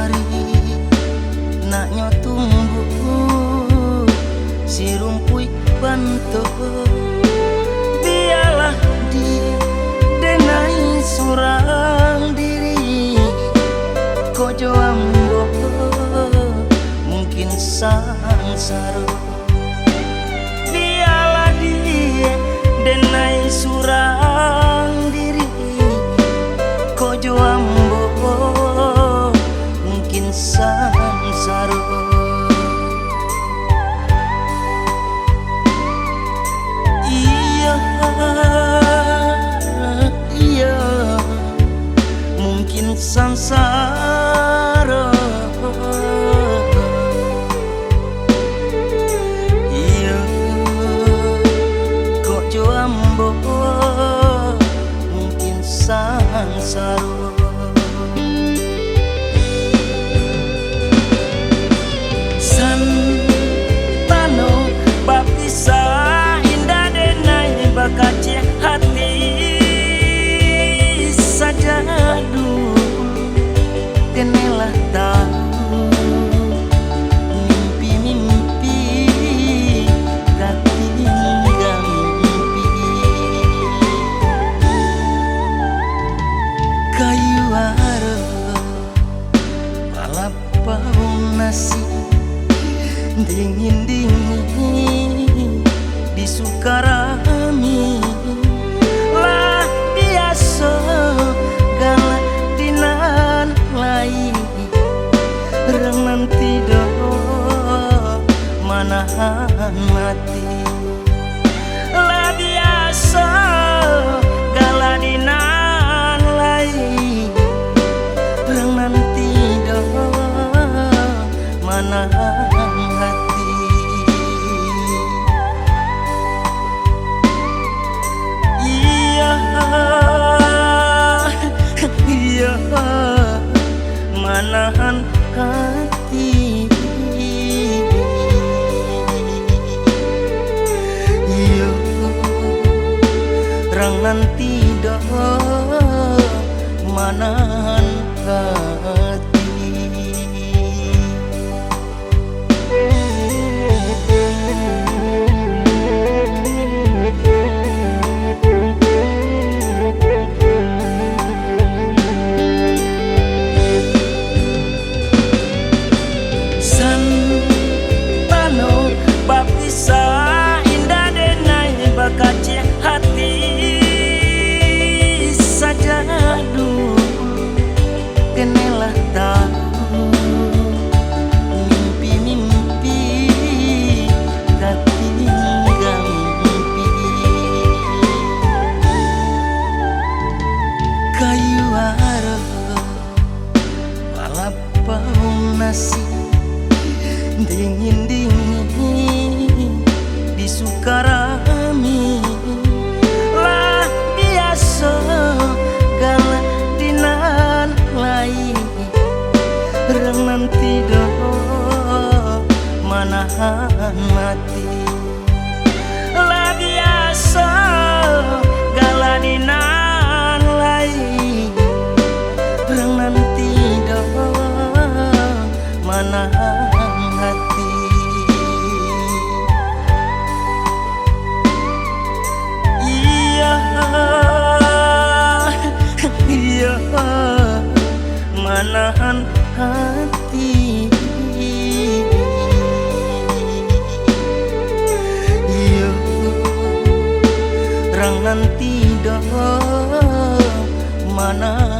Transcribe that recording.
hari naknya tumbuh si rumpui bantu biarlah di denai surang diri kojo ambo mungkin sangsara biarlah di denai surang diri kojo ambo mungkin sangsara iya mungkin sangsara iya kojo ambo mungkin sangsara kaci hati saja dulu kenelah tahu mimpi-mimpi tak tinggal mimpi kayu ara palapau nasi dingin-dingin di Sukarami lah biasa galak dinan lain rengan tidak manahan mati lah biasa galak dinan lain rengan tidak manahan hati iya manahan hati iya rangan tidak manahan hati kaci hati saja dulu kenelah tahu mimpi-mimpi tak tinggal mimpi kayu ara palapau nasi dingin-dingin di Sukarami lah biasa galak dinan lain rengan tidak manahan mati lah biasa galak dinan lain rengan tidak manahan hati iya manahan hati iya rangan tidak manahan